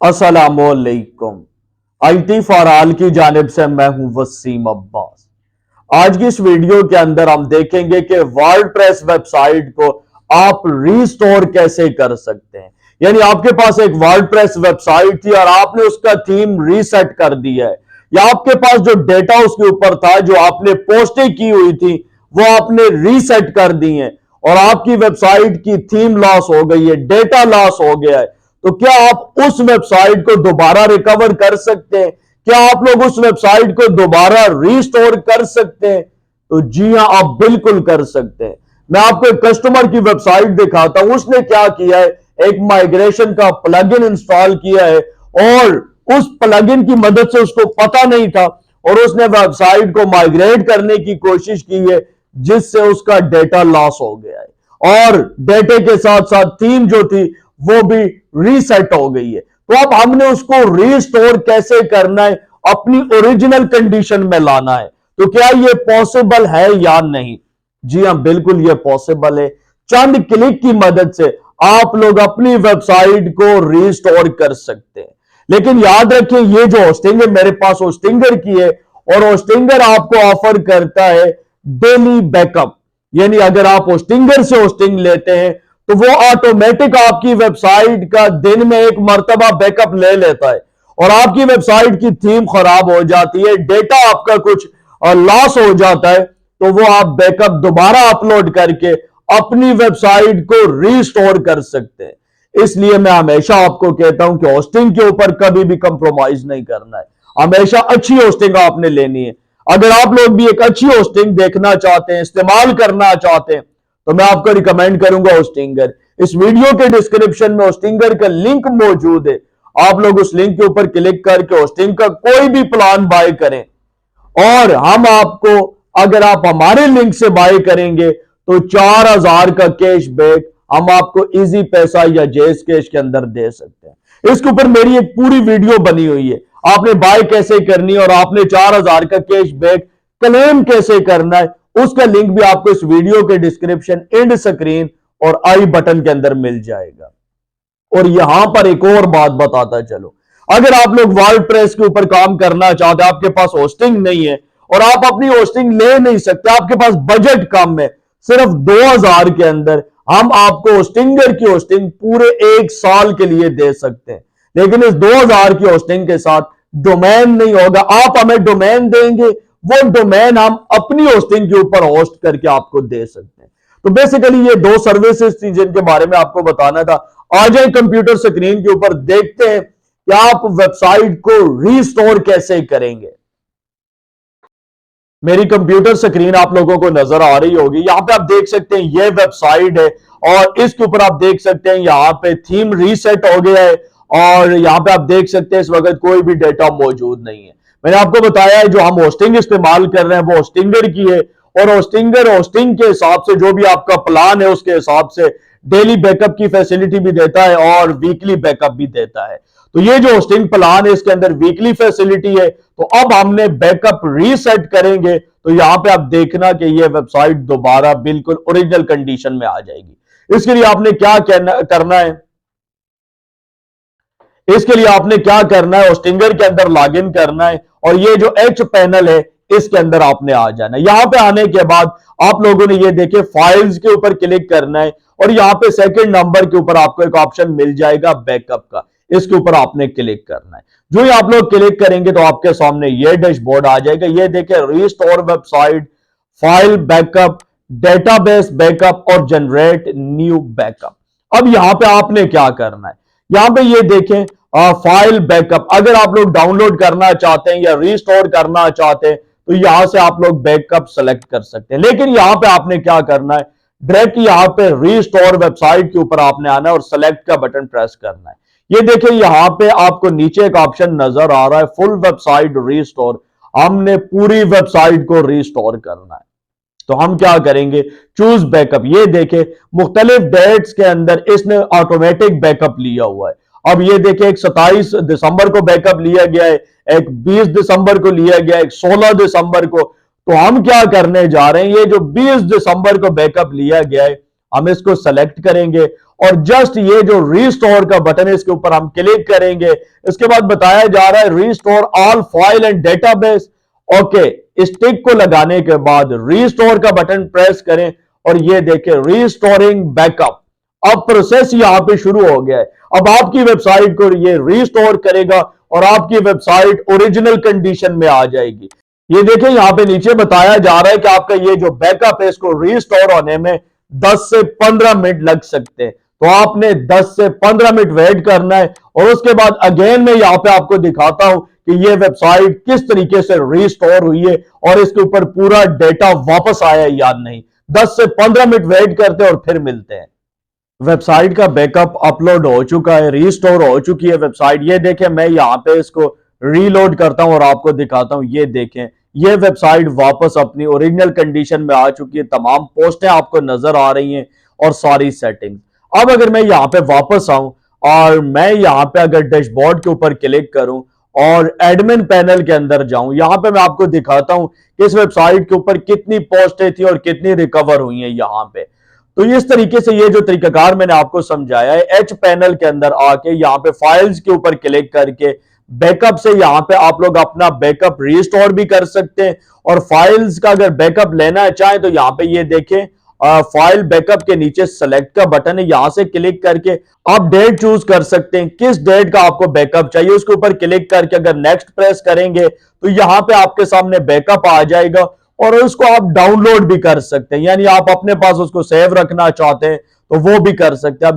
अस्सलामुअलैकुम। IT for all की जानिब से मैं हूं वसीम अब्बास। आज की इस वीडियो के अंदर हम देखेंगे कि वर्डप्रेस वेबसाइट को आप रीस्टोर कैसे कर सकते हैं। यानी आपके पास एक वर्डप्रेस वेबसाइट थी और आपने उसका थीम रीसेट कर दिया है, या आपके पास जो डेटा उसके ऊपर था, जो आपने पोस्टें की हुई थी, वो आपने रीसेट कर दी है और आपकी वेबसाइट की थीम लॉस हो गई है, डेटा लॉस हो गया है। तो क्या आप उस वेबसाइट को दोबारा रिकवर कर सकते हैं? क्या आप लोग उस वेबसाइट को दोबारा रीस्टोर कर सकते हैं? तो जी हां, आप बिल्कुल कर सकते हैं। मैं आपको एक कस्टमर की वेबसाइट दिखाता हूं। उसने क्या किया है, एक माइग्रेशन का प्लगइन इंस्टॉल किया है और उस प्लगइन की मदद से उसको पता नहीं था और उसने वेबसाइट को माइग्रेट करने की कोशिश की है, जिससे उसका डेटा लॉस हो गया है और डेटे के साथ साथ थीम जो थी वो भी रीसेट हो गई है। तो अब हमने उसको रीस्टोर कैसे करना है, अपनी ओरिजिनल कंडीशन में लाना है। तो क्या ये पॉसिबल है या नहीं? जी हां, बिल्कुल ये पॉसिबल है। चंद क्लिक की मदद से आप लोग अपनी वेबसाइट को रीस्टोर कर सकते हैं। लेकिन याद रखें, ये जो होस्टिंग है मेरे पास होस्टिंगर की है और होस्टिंगर आपको ऑफर करता है डेली बैकअप। यानी अगर आप होस्टिंगर से होस्टिंग लेते हैं तो वो ऑटोमेटिक आपकी वेबसाइट का दिन में एक मर्तबा बैकअप ले लेता है और आपकी वेबसाइट की थीम खराब हो जाती है, डेटा आपका कुछ लॉस हो जाता है, तो वो आप बैकअप दोबारा अपलोड करके अपनी वेबसाइट को रीस्टोर कर सकते हैं। इसलिए मैं हमेशा आपको कहता हूं कि होस्टिंग के ऊपर कभी भी कंप्रोमाइज नहीं करना है। हमेशा अच्छी होस्टिंग आपने लेनी है। अगर आप लोग भी एक अच्छी होस्टिंग देखना चाहते हैं, इस्तेमाल करना चाहते हैं, तो मैं आपको रिकमेंड करूंगा होस्टिंगर। इस वीडियो के डिस्क्रिप्शन में होस्टिंगर का लिंक मौजूद है। आप लोग उस लिंक के ऊपर क्लिक करके होस्टिंग का कोई भी प्लान बाय करें और हम आपको, अगर आप हमारे लिंक से बाय करेंगे तो 4000 का कैशबैक हम आपको इजी पैसा या जेस कैश के अंदर दे सकते हैं। इसके ऊपर मेरी एक पूरी वीडियो बनी हुई है, आपने बाय कैसे करनी है और आपने 4000 का कैशबैक क्लेम कैसे करना है, उसका लिंक भी आपको इस वीडियो के डिस्क्रिप्शन, एंड स्क्रीन और आई बटन के अंदर मिल जाएगा। और यहां पर एक और बात बताता चलो, अगर आप लोग वर्डप्रेस के ऊपर काम करना चाहते हैं, आपके पास होस्टिंग नहीं है और आप अपनी होस्टिंग ले नहीं सकते, आपके पास बजट कम है, सिर्फ 2000 के अंदर हम आपको होस्टिंगर की होस्टिंग पूरे 1 साल के लिए दे सकते हैं। लेकिन इस 2000 की होस्टिंग के साथ डोमेन नहीं होगा। आप हमें डोमेन देंगे, वो डोमेन हम अपनी होस्टिंग के ऊपर होस्ट करके आपको दे सकते हैं। तो बेसिकली ये दो सर्विसेज थी जिनके बारे में आपको बताना था। आ जाए कंप्यूटर स्क्रीन के ऊपर, देखते हैं कि आप वेबसाइट को रीस्टोर कैसे करेंगे। मेरी कंप्यूटर स्क्रीन आप लोगों को नजर आ रही होगी। यहां पे आप देख सकते हैं ये वेबसाइट है और इसके ऊपर आप देख सकते हैं यहां पे थीम रीसेट हो गया है और यहां पे आप देख सकते हैं इस वक्त कोई भी डेटा मौजूद नहीं है। मैंने आपको बताया है जो हम होस्टिंग इस्तेमाल कर रहे हैं वो होस्टिंगर की है और होस्टिंगर होस्टिंग के हिसाब से जो भी आपका प्लान है उसके हिसाब से डेली बैकअप की फैसिलिटी भी देता है और वीकली बैकअप भी देता है। तो ये जो होस्टिंग प्लान है इसके अंदर वीकली फैसिलिटी है। तो अब हमने बैकअप रीसेट करेंगे तो यहां पे आप देखना कि ये वेबसाइट दोबारा बिल्कुल ओरिजिनल कंडीशन में आ जाएगी। इसके लिए आपने क्या करना है, इसके लिए आपने क्या करना है, होस्टिंगर के अंदर लॉगिन करना है और ये जो एच पैनल है इसके अंदर आपने आ जाना है। यहां पे आने के बाद आप लोगों ने ये देखे फाइल्स के ऊपर क्लिक करना है और यहां पे सेकंड नंबर के ऊपर आपको एक ऑप्शन मिल जाएगा बैकअप का, इसके ऊपर आपने क्लिक करना है। जो ही आप लोग क्लिक करेंगे तो आपके सामने ये डैशबोर्ड आ जाएगा। ये देखें, restore website, file backup, database backup और जनरेट न्यू बैकअप। अब यहां पे आपने क्या करना है, यहां पे ये देखें फाइल बैकअप। अगर आप लोग डाउनलोड करना चाहते हैं या रीस्टोर करना चाहते हैं तो यहां से आप लोग बैकअप सेलेक्ट कर सकते हैं। लेकिन यहां पे आपने क्या करना है, डायरेक्ट यहां पे रीस्टोर वेबसाइट के ऊपर आपने आना है और सेलेक्ट का बटन प्रेस करना है। ये देखिए यहां पे आपको नीचे एक ऑप्शन नजर आ रहा है, फुल वेबसाइट रीस्टोर। हमने पूरी वेबसाइट को रीस्टोर करना है। तो हम क्या करेंगे, चूज बैकअप। ये देखे मुख्तलिफ डेट्स के अंदर इसने ऑटोमेटिक बैकअप लिया हुआ है। अब ये देखे एक 27 दिसंबर को बैकअप लिया गया है, एक 20 दिसंबर को लिया गया है, एक 16 दिसंबर को। तो हम क्या करने जा रहे हैं, ये जो 20 दिसंबर को बैकअप लिया गया है हम इसको सेलेक्ट करेंगे और जस्ट ये जो रीस्टोर का बटन है इसके ऊपर हम क्लिक करेंगे। इसके बाद बताया जा रहा है restore all file and database. Okay, इस टिक को लगाने के बाद रीस्टोर का बटन प्रेस करें और ये देखें रीस्टोरिंग बैकअप। अब प्रोसेस यहां पे शुरू हो गया है। अब आपकी वेबसाइट को ये रीस्टोर करेगा और आपकी वेबसाइट ओरिजिनल कंडीशन में आ जाएगी। ये देखें यहां पे नीचे बताया जा रहा है कि आपका ये जो बैकअप है इसको रीस्टोर होने में 10 से 15 मिनट लग सकते हैं। तो आपने 10 से 15 मिनट वेट करना है और उसके बाद अगेन मैं यहां पे आपको दिखाता हूं कि ये वेबसाइट किस तरीके से रीस्टोर हुई है और इसके ऊपर पूरा डेटा वापस आया है या नहीं। 10 से 15 मिनट वेट करते हैं और फिर मिलते हैं। वेबसाइट का बैकअप अपलोड हो चुका है, रीस्टोर हो चुकी है वेबसाइट। ये देखें, मैं यहां पे इसको रीलोड करता हूं और आपको दिखाता हूं। ये देखें, ये वेबसाइट वापस अपनी ओरिजिनल कंडीशन में आ चुकी है। तमाम पोस्टें आपको नजर आ रही हैं और सारी सेटिंग्स। अब अगर मैं यहां पे वापस आऊं और मैं यहां पे अगर डैशबोर्ड के ऊपर क्लिक करूं और एडमिन पैनल के अंदर जाऊं, यहां पे मैं आपको दिखाता हूं कि इस वेबसाइट के ऊपर कितनी पोस्टें थी और कितनी रिकवर हुई हैं यहां पे। तो इस तरीके से ये जो तरीकाकार मैंने आपको समझाया है, एच पैनल के अंदर आके यहाँ पे फाइल्स के ऊपर क्लिक करके बैकअप से यहाँ पे आप लोग अपना बैकअप रिस्टोर भी कर सकते हैं। और फाइल्स का अगर बैकअप लेना चाहें तो यहाँ पे ये देखें, फाइल बैकअप के नीचे सेलेक्ट का बटन है, यहां से क्लिक करके आप डेट चूज कर सकते हैं। किस डेट का आपको बैकअप चाहिए उसके ऊपर क्लिक करके अगर नेक्स्ट प्रेस करेंगे तो यहां पे आपके सामने बैकअप आ जाएगा और उसको आप डाउनलोड भी कर सकते हैं। यानी आप अपने पास उसको सेव रखना चाहते हैं तो वो भी कर सकते हैं।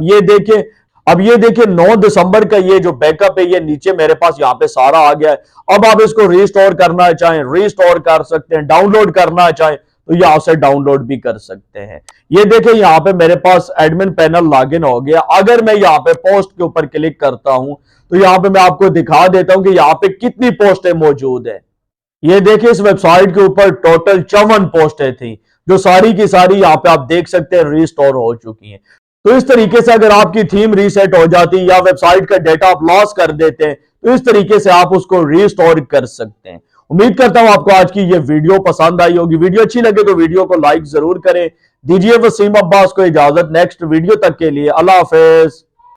अब ये देखिए 9 दिसंबर का ये जो बैकअप है ये नीचे मेरे पास यहाँ पे सारा आ गया है। अब आप इसको रीस्टोर करना चाहें रीस्टोर कर सकते हैं, डाउनलोड करना चाहें तो यहां से डाउनलोड भी कर सकते हैं। ये देखें यहां पे मेरे पास एडमिन पैनल लॉगिन हो गया। अगर मैं यहां पे पोस्ट के ऊपर क्लिक करता हूं तो यहां पे मैं आपको दिखा देता हूं कि यहां पे कितनी पोस्टें मौजूद है। ये देखिए, इस वेबसाइट के ऊपर टोटल 54 पोस्टें थी जो सारी की सारी यहां पे आप देख सकते हैं रीस्टोर हो चुकी हैं। तो इस तरीके से अगर आपकी थीम रीसेट हो जाती या वेबसाइट का डेटा आप लॉस कर देते हैं तो इस तरीके से आप उसको रीस्टोर कर सकते हैं। उम्मीद करता हूं आपको आज की ये वीडियो पसंद आई होगी। वीडियो अच्छी लगे तो वीडियो को लाइक जरूर करें। दीजिए वसीम अब्बास को इजाजत। नेक्स्ट वीडियो तक के लिए अल्लाह हाफिज।